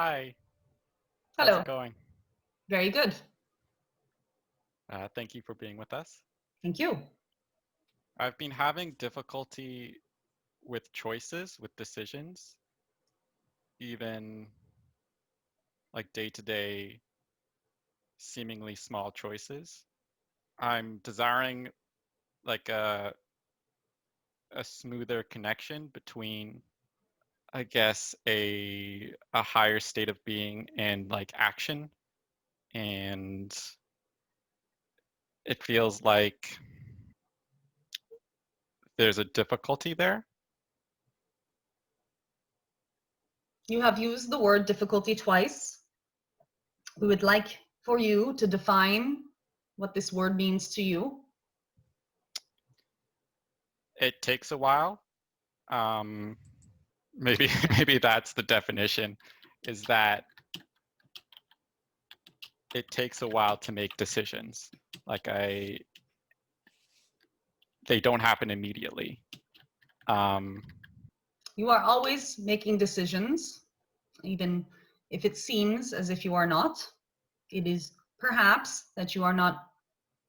Hi, how's Hello. it going? Very good. Thank you for being with us. Thank you. I've been having difficulty with choices, with decisions, even like day-to-day, seemingly small choices. I'm desiring like a smoother connection between, I guess, a higher state of being and like action. And it feels like there's a difficulty there. You have used the word difficulty twice. We would like for you to define what this word means to you. It takes a while. Um, maybe maybe that's the definition, is that it takes a while to make decisions. Like they don't happen immediately. Um, You are always making decisions, even if it seems as if you are not. It is perhaps that you are not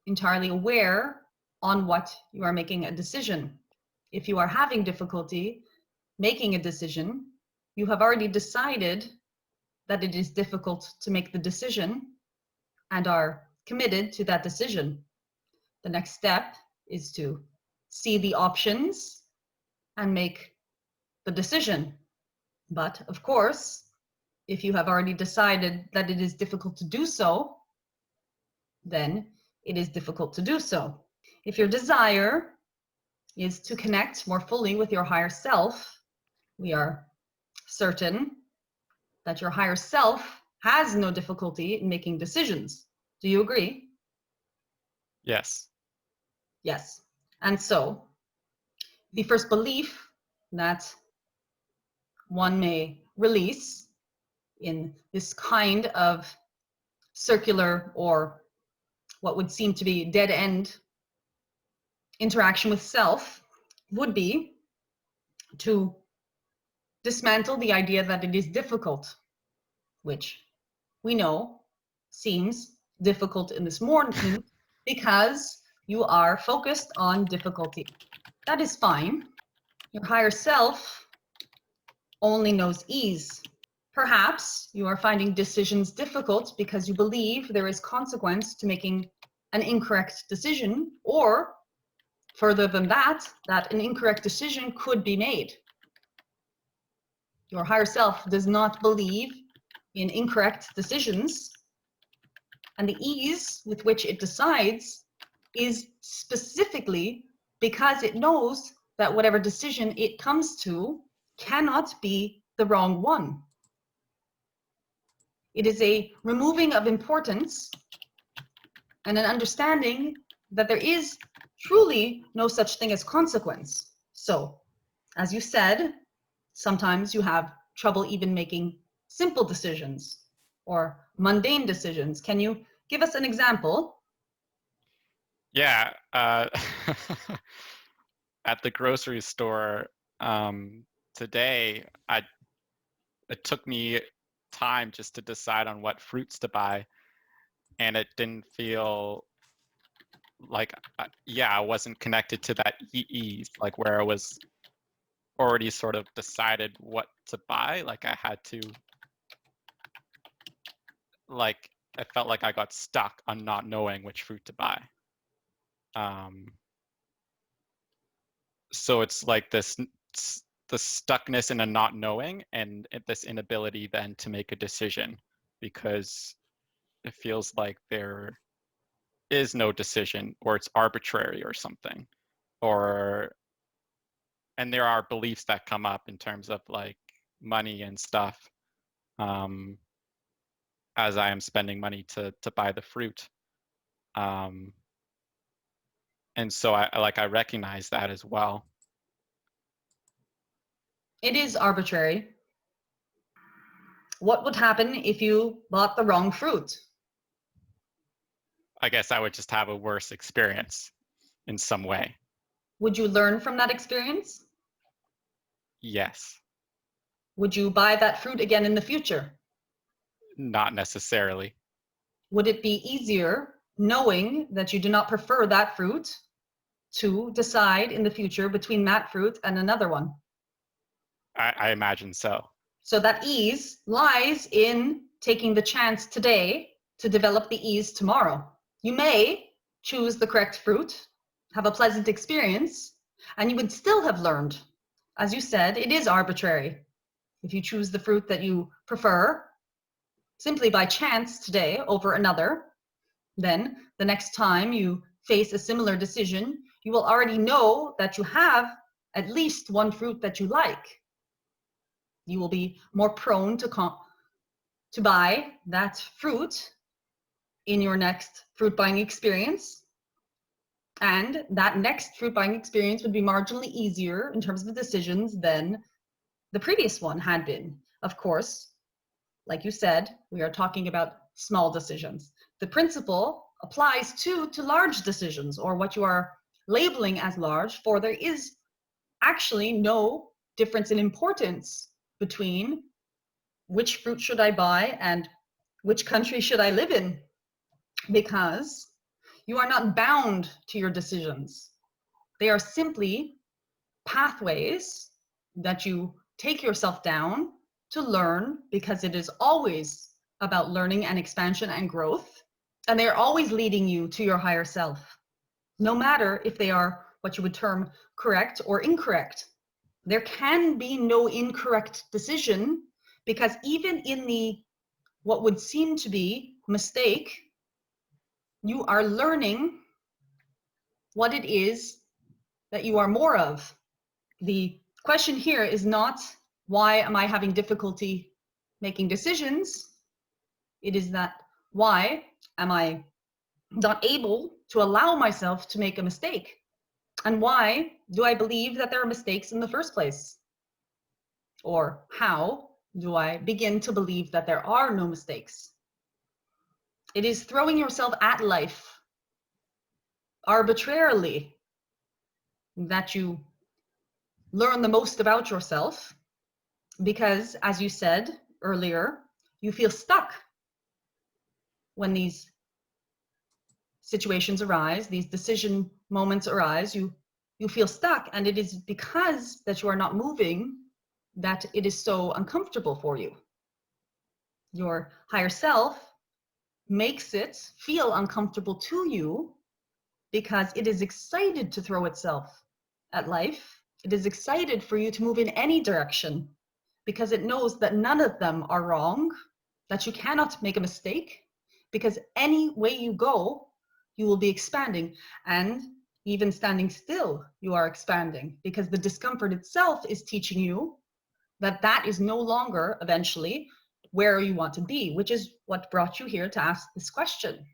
entirely aware on what you are making a decision. If you are having difficulty making a decision, you have already decided that it is difficult to make the decision and are committed to that decision. The next step is to see the options and make the decision. But of course, if you have already decided that it is difficult to do so, then it is difficult to do so. If your desire is to connect more fully with your higher self, we are certain that your higher self has no difficulty in making decisions. Do you agree? yes. Yes. And so, the first belief that one may release in this kind of circular, or what would seem to be dead end interaction with self, would be to dismantle the idea that it is difficult, which we know seems difficult in this moment because you are focused on difficulty. That is fine. Your higher self only knows ease. Perhaps you are finding decisions difficult because you believe there is consequence to making an incorrect decision, or further than that, that an incorrect decision could be made. Your higher self does not believe in incorrect decisions, and the ease with which it decides is specifically because it knows that whatever decision it comes to cannot be the wrong one. It is a removing of importance and an understanding that there is truly no such thing as consequence. So, as you said, sometimes you have trouble even making simple decisions or mundane decisions. Can you give us an example? Yeah. At the grocery store today, it took me time just to decide on what fruits to buy, and it didn't feel like yeah, I wasn't connected to that ease, like where I was already sort of decided what to buy. Like I had to, like I felt like I got stuck on not knowing which fruit to buy. Um, so it's like the stuckness in a not knowing, and this inability then to make a decision, because it feels like there is no decision, or it's arbitrary or something, or and there are beliefs that come up in terms of like money and stuff, um, as I am spending money to buy the fruit. Um, and so I recognize that as well. It is arbitrary. What would happen if you bought the wrong fruit? I guess I would just have a worse experience in some way. Would you learn from that experience? Yes. Would you buy that fruit again in the future? Not necessarily. Would it be easier, knowing that you do not prefer that fruit, to decide in the future between that fruit and another one? I imagine so. So that ease lies in taking the chance today to develop the ease tomorrow. You may choose the correct fruit, have a pleasant experience, and you would still have learned. As you said, it is arbitrary. If you choose the fruit that you prefer simply by chance today over another, then the next time you face a similar decision, you will already know that you have at least one fruit that you like. You will be more prone to buy that fruit in your next fruit buying experience. And that next fruit buying experience would be marginally easier in terms of the decisions than the previous one had been. Of course, like you said, we are talking about small decisions. The principle applies to large decisions, or what you are labeling as large, for there is actually no difference in importance between which fruit should I buy and which country should I live in, because you are not bound to your decisions. They are simply pathways that you take yourself down to learn, because it is always about learning and expansion and growth. And they're always leading you to your higher self, no matter if they are what you would term correct or incorrect. There can be no incorrect decision, because even in the what would seem to be mistake, you are learning what it is that you are more of. The question here is not, why am I having difficulty making decisions? It is that, why am I not able to allow myself to make a mistake? And why do I believe that there are mistakes in the first place? Or how do I begin to believe that there are no mistakes? It is throwing yourself at life arbitrarily that you learn the most about yourself, because, as you said earlier, you feel stuck when these situations arise, these decision moments arise. You feel stuck, and it is because that you are not moving that it is so uncomfortable for you. Your higher self makes it feel uncomfortable to you because it is excited to throw itself at life. It is excited for you to move in any direction, because it knows that none of them are wrong, that you cannot make a mistake, because any way you go, you will be expanding. And even standing still, you are expanding, because the discomfort itself is teaching you that that is no longer eventually where you want to be, which is what brought you here to ask this question.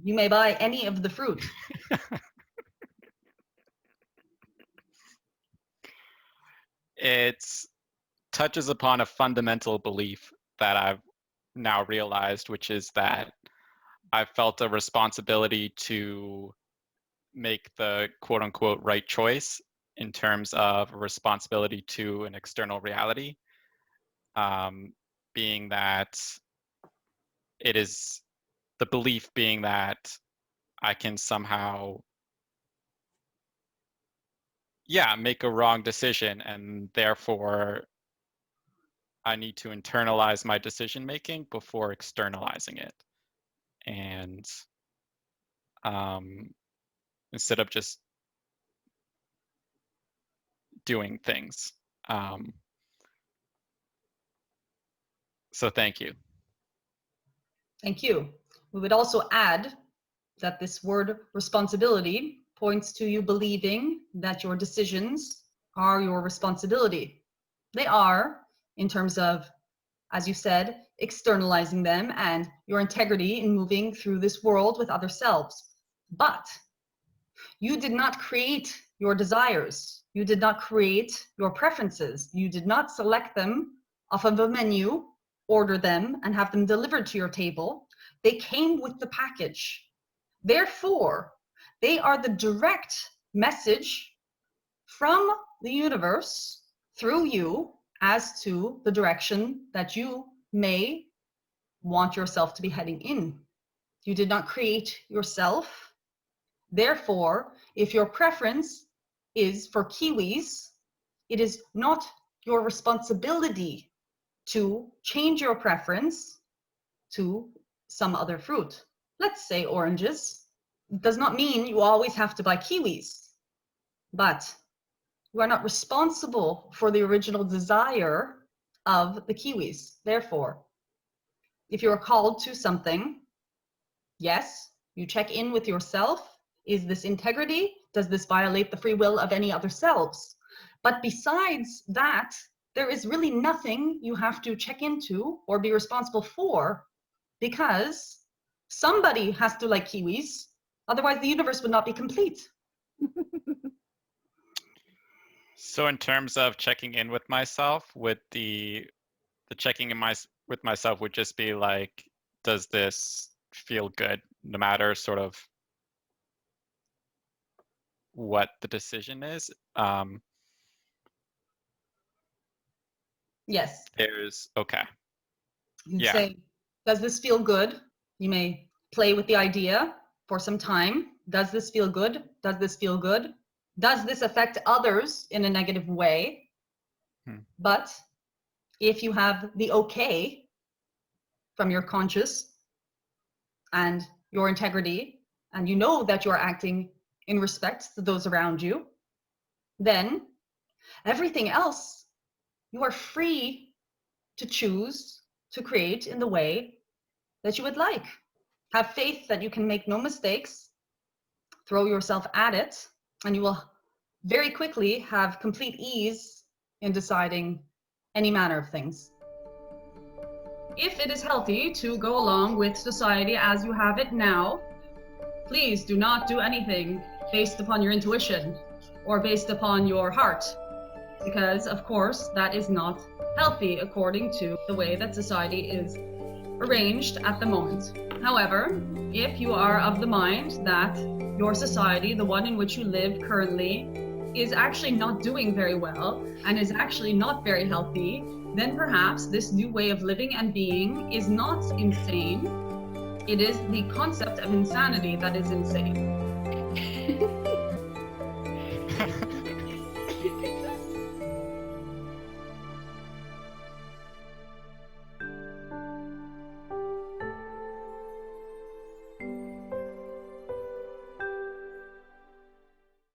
You may buy any of the fruit. It touches upon a fundamental belief that I've now realized, which is that I felt a responsibility to make the quote unquote right choice in terms of responsibility to an external reality, being that it is the belief being that I can somehow, make a wrong decision, and therefore I need to internalize my decision making before externalizing it. And instead of just doing things. So thank you. Thank you. We would also add that this word responsibility points to you believing that your decisions are your responsibility. They are, in terms of, as you said, externalizing them and your integrity in moving through this world with other selves. But you did not create your desires. You did not create your preferences. You did not select them off of a menu, order them, and have them delivered to your table. They came with the package. Therefore, they are the direct message from the universe through you as to the direction that you may want yourself to be heading in. You did not create yourself. Therefore, if your preference is for kiwis, it is not your responsibility to change your preference to some other fruit. Let's say oranges. It does not mean you always have to buy kiwis, but you are not responsible for the original desire of the kiwis. Therefore, if you are called to something, yes, you check in with yourself. Is this integrity? Does this violate the free will of any other selves? But besides that, there is really nothing you have to check into or be responsible for, because somebody has to like kiwis. Otherwise, the universe would not be complete. So in terms of checking in with myself, would the checking in with myself would just be like, does this feel good, no matter sort of what the decision is? Yes. Okay. You'd Yeah. say, does this feel good? You may play with the idea for some time. Does this feel good? Does this feel good? Does this affect others in a negative way? But if you have the okay from your conscious and your integrity, and you know that you're acting in respect to those around you, then everything else you are free to choose to create in the way that you would like. Have faith that you can make no mistakes, throw yourself at it, and you will very quickly have complete ease in deciding any manner of things. If it is healthy to go along with society as you have it now, please do not do anything based upon your intuition or based upon your heart, because of course that is not healthy according to the way that society is arranged at the moment. However, if you are of the mind that your society, the one in which you live currently, is actually not doing very well and is actually not very healthy, then perhaps this new way of living and being is not insane. It is the concept of insanity that is insane.